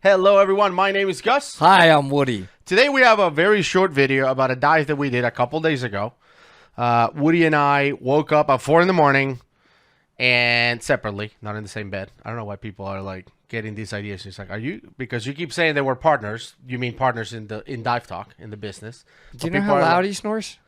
Hello everyone, my name is Gus. Hi, I'm Woody. Today we have a very short video about a dive that we did a couple days ago. Woody and I woke up at 4 in the morning and separately, not in the same bed. I don't know why people are like getting these ideas. It's like, are you, because you keep saying that we're partners. You mean partners in dive talk, in the business. Do you know how loud he snores?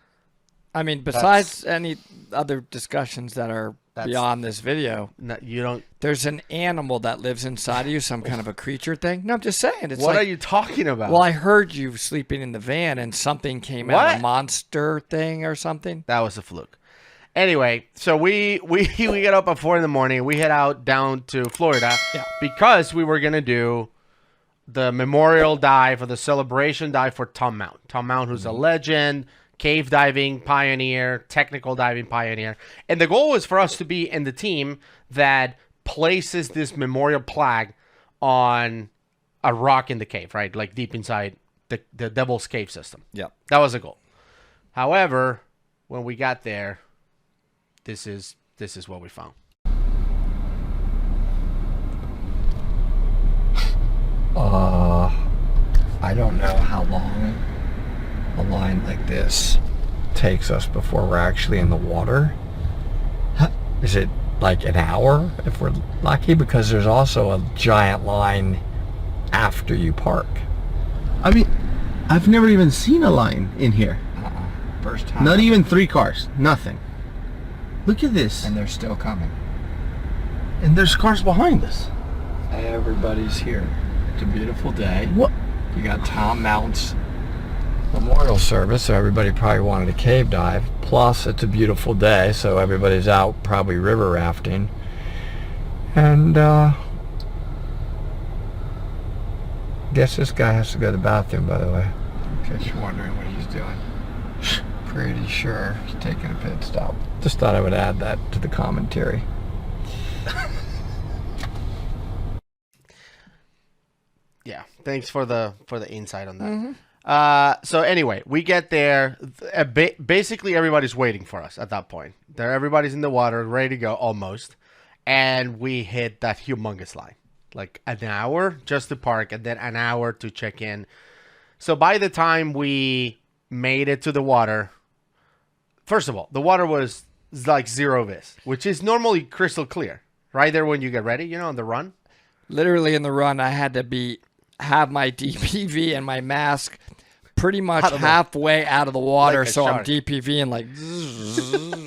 I mean, besides any other discussions that are beyond this video, no, you don't. There's an animal that lives inside of you, some kind of a creature thing. No, I'm just saying. It's what are you talking about? Well, I heard you sleeping in the van and something came out, a monster thing or something. That was a fluke. Anyway, so we get up at 4 in the morning. We head out down to Florida because we were going to do the memorial dive or the celebration dive for Tom Mount. Tom Mount, who's a legend, cave diving pioneer, technical diving pioneer. And the goal was for us to be in the team that places this memorial plaque on a rock in the cave, right? Like deep inside the Devil's Cave system. Yeah. That was the goal. However, when we got there, this is what we found. I don't know how long a line like this takes us before we're actually in the water. Is it like an hour if we're lucky? Because there's also a giant line after you park. I mean, I've never even seen a line in here. First time. Not even 3 cars. Nothing. Look at this. And they're still coming. And there's cars behind us. Everybody's here. It's a beautiful day. What? You got Tom Mount's memorial service, so everybody probably wanted a cave dive. Plus, it's a beautiful day, so everybody's out probably river rafting. And guess this guy has to go to the bathroom, by the way. In case you're wondering what he's doing. Pretty sure he's taking a pit stop. Just thought I would add that to the commentary. Yeah, thanks for the insight on that. So anyway, we get there. Basically, everybody's waiting for us at that point. Everybody's in the water, ready to go, almost. And we hit that humongous line. Like an hour just to park and then an hour to check in. So by the time we made it to the water, first of all, the water was like zero vis, which is normally crystal clear. Right there when you get ready, on the run. Literally in the run, I had to have my DPV and my mask pretty much halfway out of the water, like so I'm DPVing like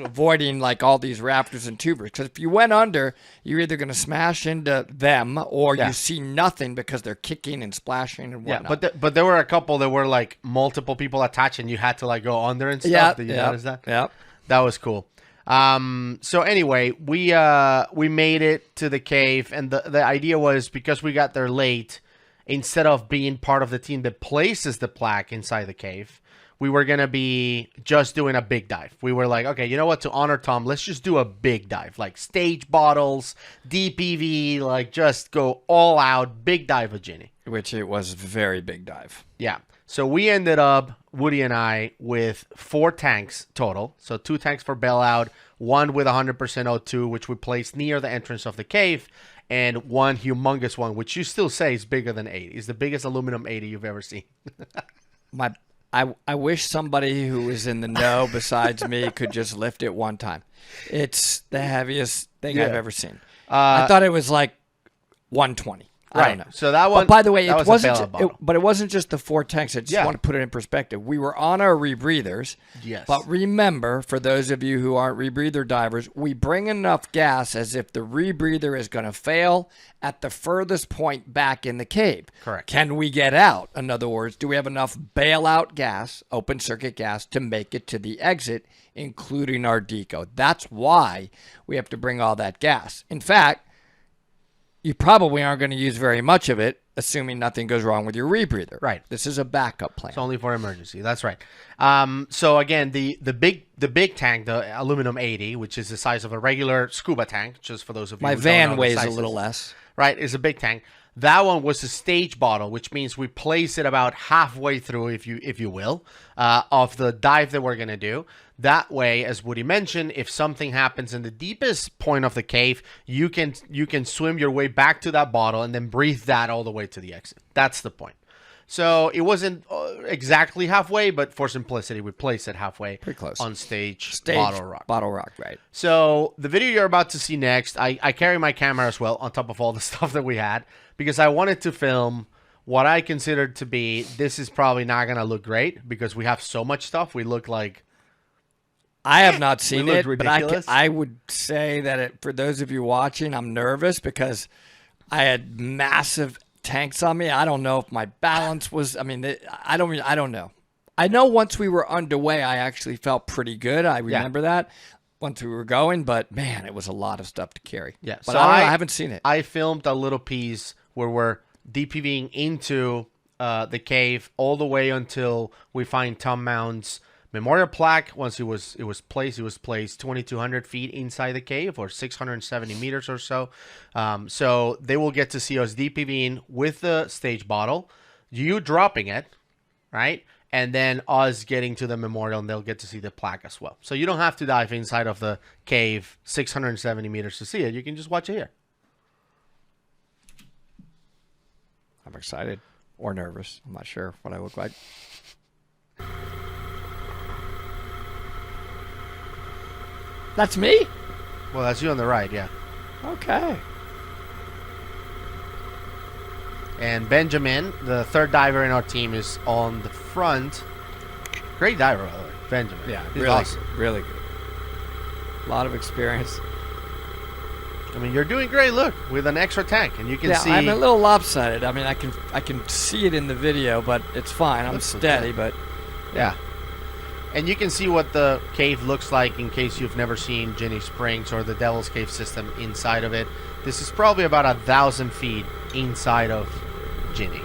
avoiding like all these rafters and tubers. Because if you went under, you're either going to smash into them or you see nothing because they're kicking and splashing and whatnot. Yeah, but there were a couple that were like multiple people attached, and you had to like go under and stuff. Yeah, Did you notice that? Yeah, that was cool. So anyway, we made it to the cave, and the idea was because we got there late. Instead of being part of the team that places the plaque inside the cave, we were going to be just doing a big dive. We were like, okay, you know what? To honor Tom, let's just do a big dive. Like stage bottles, DPV, like just go all out, big dive with Ginny. Which it was a very big dive. Yeah. So we ended up, Woody and I, with 4 tanks total. So 2 tanks for bailout, 1 with 100% O2, which we placed near the entrance of the cave, and 1 humongous one, which you still say is bigger than 80. It's the biggest aluminum 80 you've ever seen. I wish somebody who was in the know besides me could just lift it one time. It's the heaviest thing I've ever seen. I thought it was like 120. I don't know. So that one. But by the way, it wasn't just the 4 tanks. I just want to put it in perspective. We were on our rebreathers. Yes. But remember, for those of you who aren't rebreather divers, we bring enough gas as if the rebreather is going to fail at the furthest point back in the cave. Correct. Can we get out? In other words, do we have enough bailout gas, open circuit gas, to make it to the exit, including our deco? That's why we have to bring all that gas. In fact, you probably aren't going to use very much of it, assuming nothing goes wrong with your rebreather. Right. This is a backup plan. It's only for emergency. That's right. So again, the big tank, the aluminum 80, which is the size of a regular scuba tank, just for those of you My who van don't know weighs the a sizes, little less. Right, is a big tank. That one was a stage bottle, which means we place it about halfway through, if you will, of the dive that we're gonna do. That way, as Woody mentioned, if something happens in the deepest point of the cave, you can swim your way back to that bottle and then breathe that all the way to the exit. That's the point. So it wasn't exactly halfway, but for simplicity, we placed it halfway. Pretty close. On stage Bottle Rock. Bottle Rock, right. So the video you're about to see next, I carry my camera as well on top of all the stuff that we had because I wanted to film what I considered to be, this is probably not going to look great because we have so much stuff. We look like... I have not seen it, but ridiculous. I would say that for those of you watching, I'm nervous because I had massive tanks on me. I don't know if my balance was. I mean, I don't know. I know once we were underway, I actually felt pretty good. I remember that once we were going, but man, it was a lot of stuff to carry. Yeah, but so I haven't seen it. I filmed a little piece where we're DPVing into the cave all the way until we find Tom Mound's memorial plaque. Once it was placed 2,200 feet inside the cave, or 670 meters or so. So they will get to see us DPVing with the stage bottle, you dropping it, right? And then us getting to the memorial, and they'll get to see the plaque as well. So you don't have to dive inside of the cave 670 meters to see it. You can just watch it here. I'm excited or nervous. I'm not sure what I look like. That's me? Well, that's you on the right, yeah. Okay. And Benjamin, the third diver in our team, is on the front. Great diver, by the way. Benjamin. Yeah, he's really, awesome. really good. A lot of experience. I mean, you're doing great. Look, with an extra tank, and you can see. I'm a little lopsided. I mean, I can see it in the video, but it's fine. I'm Looks steady, okay. but Yeah. And you can see what the cave looks like in case you've never seen Ginny Springs or the Devil's Cave system inside of it. This is probably about 1,000 feet inside of Ginny.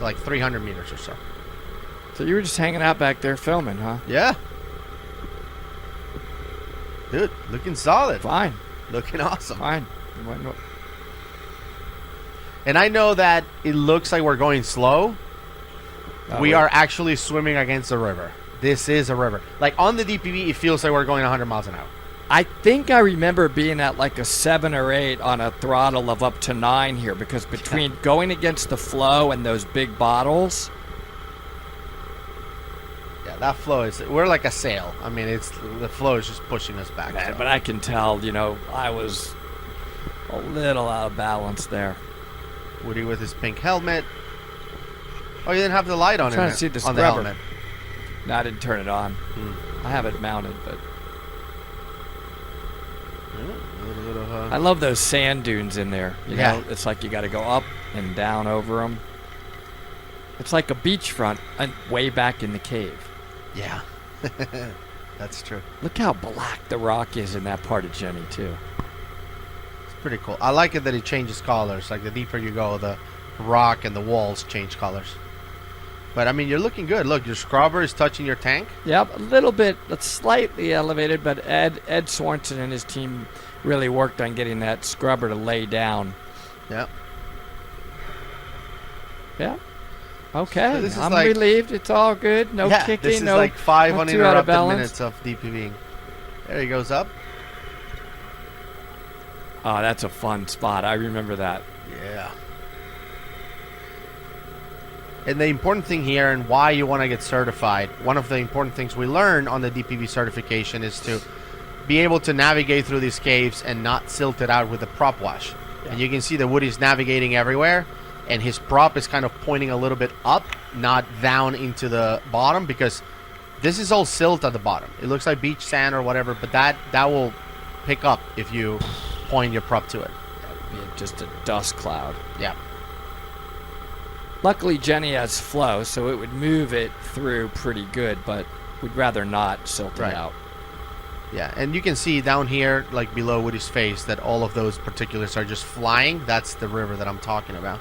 Like 300 meters or so. So you were just hanging out back there filming, huh? Yeah. Dude, looking solid. Fine, Looking awesome. fine. And I know that it looks like we're going slow. We are actually swimming against a river. This is a river. Like on the DPV, it feels like we're going 100 miles an hour. I think I remember being at like a 7 or 8 on a throttle of up to 9 here, because between going against the flow and those big bottles. Yeah, that flow is, we're like a sail. I mean, the flow is just pushing us back. Man, so. but I can tell, I was a little out of balance there. Woody with his pink helmet. Oh, you didn't have the light on trying it to see the on the scrubber. helmet. No, I didn't turn it on. I have it mounted, but Yeah, a little bit of, I love those sand dunes in there. You Yeah. know, it's like you got to go up and down over them. It's like a beachfront way back in the cave. yeah. That's true. Look how black the rock is in that part of Jenny, too. It's pretty cool. I like it that it changes colors. Like the deeper you go, the rock and the walls change colors. But I mean, you're looking good. Look, your scrubber is touching your tank. Yep, a little bit, that's slightly elevated, but Ed Swanson and his team really worked on getting that scrubber to lay down. Yeah. Yeah. Okay, So this is I'm like- relieved. It's all good. No Yeah, kicking, this is no like 5 not too out of uninterrupted balance. minutes of DPVing. There he goes up. Oh, that's a fun spot. I remember that. Yeah. And the important thing here, and why you want to get certified, one of the important things we learn on the DPV certification is to be able to navigate through these caves and not silt it out with a prop wash. Yeah. And you can see that Woody's navigating everywhere, and his prop is kind of pointing a little bit up, not down into the bottom, because this is all silt at the bottom. It looks like beach sand or whatever, but that will pick up if you point your prop to it. That would be just a dust cloud. Yeah. Luckily, Jenny has flow, so it would move it through pretty good, but we'd rather not silt Right. it out. Yeah, and you can see down here, like below Woody's face, that all of those particulars are just flying. That's the river that I'm talking about.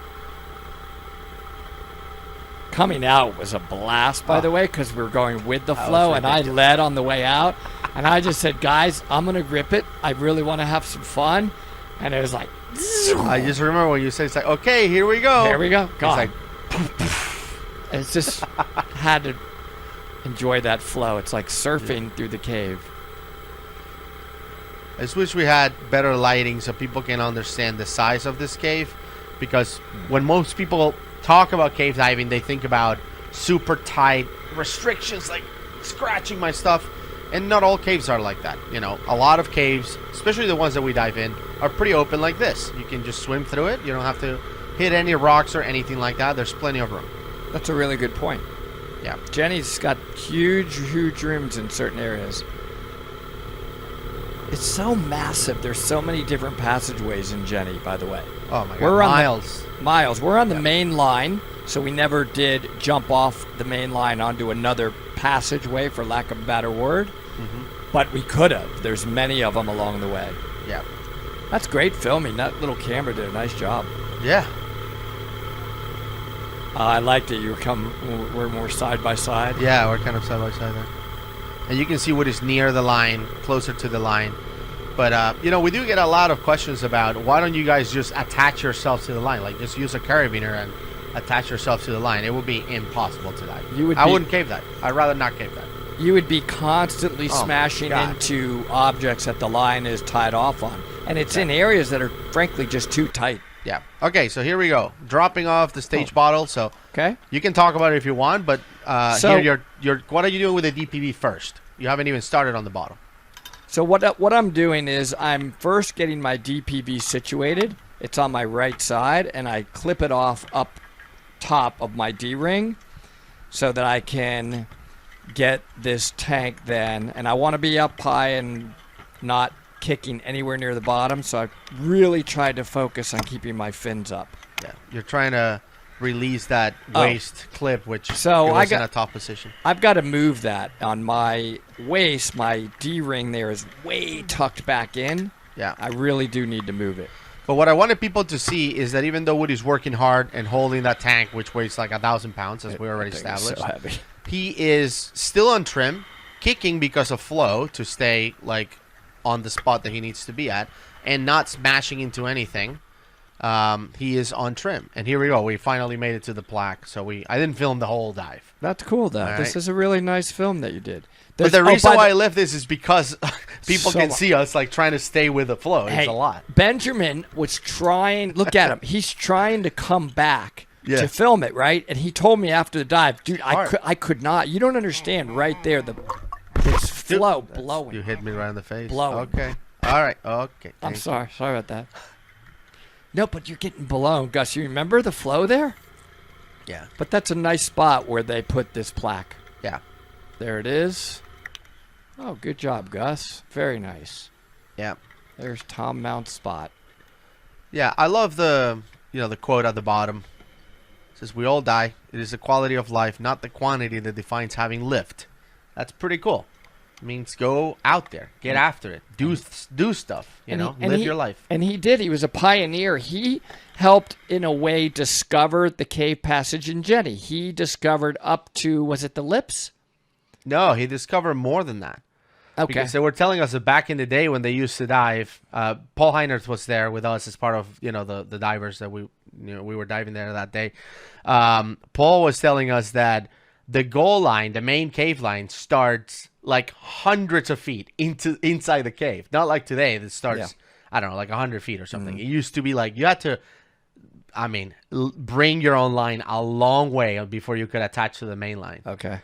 Coming out was a blast, by the way, because we were going with the That was flow, and I ridiculous. led on the way out. And I just said, guys, I'm going to grip it. I really want to have some fun. And it was like, I just remember when you said, it's like, okay, here we go. there we go. It's Gone. like, It's just had to enjoy that flow. It's like surfing through the cave. I just wish we had better lighting so people can understand the size of this cave. Because when most people talk about cave diving, they think about super tight restrictions, like scratching my stuff. And not all caves are like that. You know, a lot of caves, especially the ones that we dive in, are pretty open like this. You can just swim through it. You don't have to hit any rocks or anything like that. There's plenty of room. That's a really good point. Yeah. Jenny's got huge rooms in certain areas. It's so massive. There's so many different passageways in Jenny, by the way. Oh my God, We're on miles. Miles. We're on the main line, so we never did jump off the main line onto another passageway, for lack of a better word. But we could have. There's many of them along the way. Yeah. That's great filming. That little camera did a nice job. Yeah. I liked it. We're more side by side. Yeah, we're kind of side by side there. And you can see what is near the line, closer to the line. But, you know, we do get a lot of questions about why don't you guys just attach yourselves to the line? Like, just use a carabiner and attach yourself to the line. It would be impossible to dive. I wouldn't cave that. I'd rather not cave that. You would be constantly smashing God. into objects that the line is tied off on. And it's in areas that are, frankly, just too tight. Yeah. Okay, so here we go. Dropping off the stage bottle. So Okay. you can talk about it if you want, but So- here what are you doing with the DPV first? You haven't even started on the bottle. So what I'm doing is I'm first getting my DPV situated. It's on my right side, and I clip it off up top of my D-ring so that I can get this tank then. And I want to be up high and not kicking anywhere near the bottom, so I really tried to focus on keeping my fins up. Yeah. You're trying to release that waist clip, which So was I in got- a top position. I've got to move that on my waist. My D-ring there is way tucked back in. Yeah. I really do need to move it. But what I wanted people to see is that even though Woody's working hard and holding that tank, which weighs like 1,000 pounds, as we already That thing is established, so heavy. he is still on trim, kicking because of flow to stay like on the spot that he needs to be at, and not smashing into anything. He is on trim, and here we go. We finally made it to the plaque. So I didn't film the whole dive. That's cool, though. All This right. is a really nice film that you did. But the reason why I left this is because people So can much. see us like trying to stay with the flow. It's Hey, a lot. Benjamin was trying. Look at him. He's trying to come back Yeah. to film it, right? And he told me after the dive, dude, Hard. I could not. You don't understand. Right there, it's flow blowing. You hit me right in the face. Blowing. Okay. All right. Okay. I'm Thank you. sorry. Sorry about that. No, but you're getting blown, Gus. You remember the flow there? Yeah. But that's a nice spot where they put this plaque. Yeah. There it is. Oh, good job, Gus. Very nice. Yeah. There's Tom Mount's spot. Yeah. I love the quote at the bottom. It says, "We all die. It is the quality of life, not the quantity, that defines having lived." That's pretty cool. It means go out there, get after it, do stuff. Live your life. And he did. He was a pioneer. He helped, in a way, discover the cave passage in Jenny. He discovered up to, was it the lips? No, he discovered more than that. Okay. Because they were telling us that back in the day when they used to dive, Paul Heinert was there with us as part of the divers that we were diving there that day. Paul was telling us that the goal line, the main cave line, starts like hundreds of feet inside the cave. Not like today that starts, I don't know, like 100 feet or something. It used to be like you had to, bring your own line a long way before you could attach to the main line. Okay.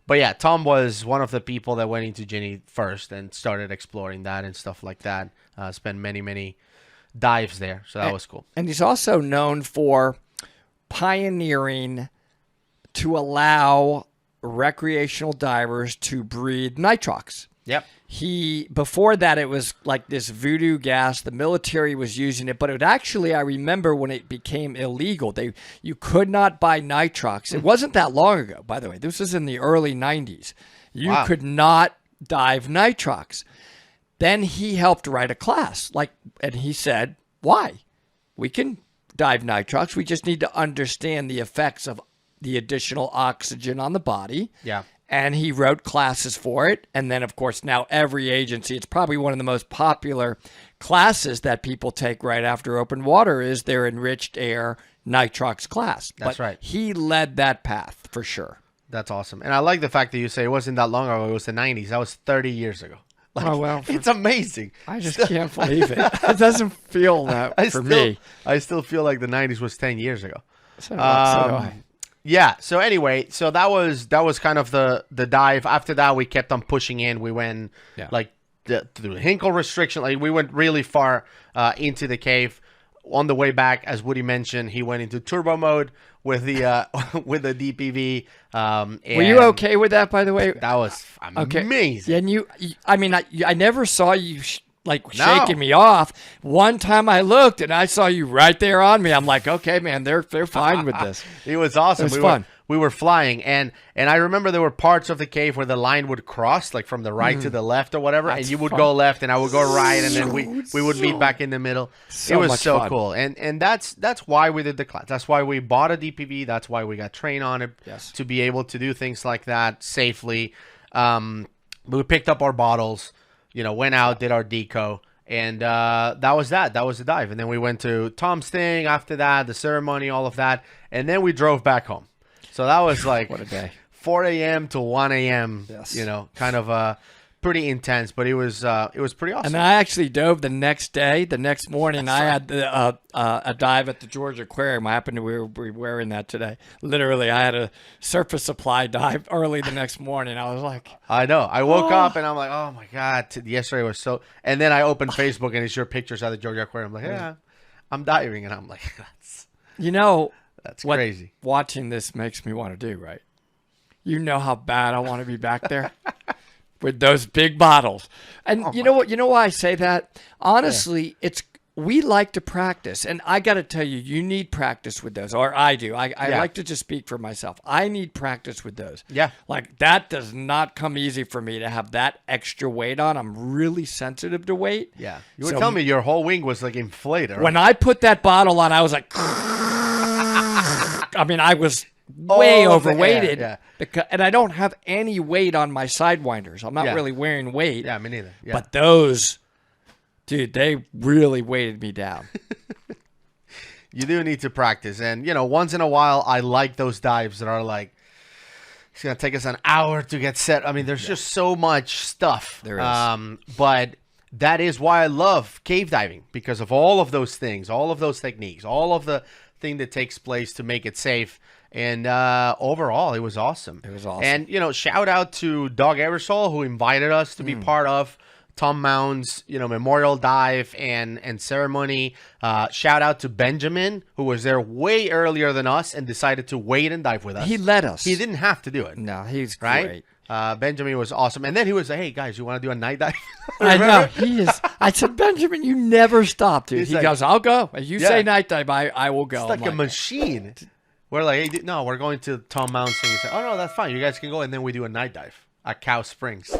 But yeah, Tom was one of the people that went into Ginny first and started exploring that and stuff like that. Spent many dives there, so that was cool. And he's also known for pioneering to allow recreational divers to breathe nitrox. Yep. Before that, it was like this voodoo gas. The military was using it, but it actually, I remember when it became illegal, you could not buy nitrox. It wasn't that long ago, by the way. This was in the early 90s. You Wow. could not dive nitrox. Then he helped write a class, and he said, why? We can dive nitrox. We just need to understand the effects of the additional oxygen on the body. Yeah. And he wrote classes for it. And then, of course, now every agency, it's probably one of the most popular classes that people take right after open water is their enriched air nitrox class. That's but right. He led that path for sure. That's awesome. And I like the fact that you say it wasn't that long ago. It was the 90s. That was 30 years ago. Like, Oh, well, it's amazing. I just can't believe it. It doesn't feel that me. I still feel like the 90s was 10 years ago. So do I. Yeah. So anyway, so that was kind of the dive. After that, we kept on pushing in. We went like through the Hinkle restriction. Like we went really far into the cave. On the way back, as Woody mentioned, he went into turbo mode with the with the DPV. Were you okay with that, by the way? That was amazing. And I mean, I never saw you shaking me off. One time I looked and I saw you right there on me. I'm like, okay, man, they're fine with this. It was awesome. It was fun. We were flying, and I remember there were parts of the cave where the line would cross, like from the right to the left or whatever, and you would go left, and I would go right, and then we would meet back in the middle. It was so cool, and that's why we did the class. That's why we bought a DPV. That's why we got trained on it to be able to do things like that safely. We picked up our bottles, went out, did our deco. And that was that. That was the dive. And then we went to Tom's thing after that, the ceremony, all of that. And then we drove back home. So that was like what a day. 4 a.m. to 1 a.m., Yes. kind of pretty intense, but it was pretty awesome. And I actually dove the next day. The next morning, I had a dive at the Georgia Aquarium. I happened to be wearing that today. Literally, I had a surface supply dive early the next morning. I was like... I know. I woke up and I'm like, oh, my God. Yesterday was so... And then I opened Facebook and it's your pictures at the Georgia Aquarium. I'm like, yeah, I'm diving. And I'm like, that's crazy. Watching this makes me want to do, right? You know how bad I want to be back there with those big bottles. And you know what? You know why I say that? Honestly, we like to practice. And I got to tell you, you need practice with those. Or I do. I like to just speak for myself. I need practice with those. Yeah. Like that does not come easy for me to have that extra weight on. I'm really sensitive to weight. Yeah. You were telling me your whole wing was like inflated. Right? When I put that bottle on, I was like... I mean, I was way overweighted, and I don't have any weight on my sidewinders. I'm not really wearing weight. Yeah, me neither. Yeah. But those, dude, they really weighted me down. You do need to practice, and once in a while, I like those dives that are like it's gonna take us an hour to get set. I mean, there's just so much stuff. There is, but that is why I love cave diving, because of all of those things, all of those techniques, all of the thing that takes place to make it safe. And overall, it was awesome. It was awesome. And, shout out to Doug Eversole, who invited us to be part of Tom Mound's, memorial dive and ceremony. Shout out to Benjamin, who was there way earlier than us and decided to wait and dive with us. He led us. He didn't have to do it. No, he's right? great. Benjamin was awesome. And then he was like, hey, guys, you want to do a night dive? I know. He is. I said, Benjamin, you never stop, dude. He goes, I'll go. If you say night dive, I will go. It's like a machine. We're like, hey, no, we're going to Tom Mound's thing. He said, oh, no, that's fine. You guys can go. And then we do a night dive at Cow Springs.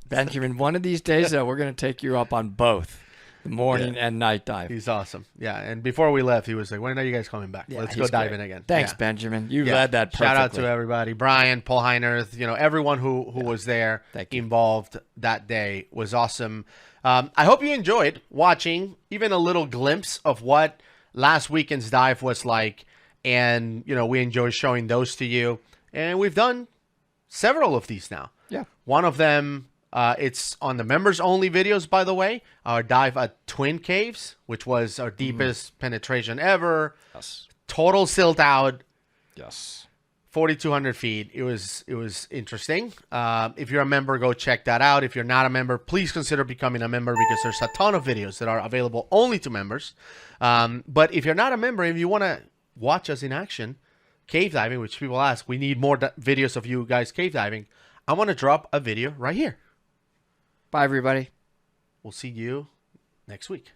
Benjamin, one of these days, though, we're going to take you up on both the morning and night dive. He's awesome. Yeah. And before we left, he was like, when are you guys coming back? Let's go diving again. Thanks, Benjamin. You led that perfectly. Shout out to everybody. Brian, Paul Heinerth, everyone who was there involved that day was awesome. I hope you enjoyed watching even a little glimpse of what last weekend's dive was like. And, we enjoy showing those to you. And we've done several of these now. Yeah. One of them, it's on the members-only videos, by the way. Our dive at Twin Caves, which was our deepest penetration ever. Yes. Total silt out. Yes. 4,200 feet. It was interesting. If you're a member, go check that out. If you're not a member, please consider becoming a member, because there's a ton of videos that are available only to members. But if you're not a member, if you want to watch us in action, cave diving, which people ask, we need more videos of you guys cave diving. I want to drop a video right here. Bye, everybody. We'll see you next week.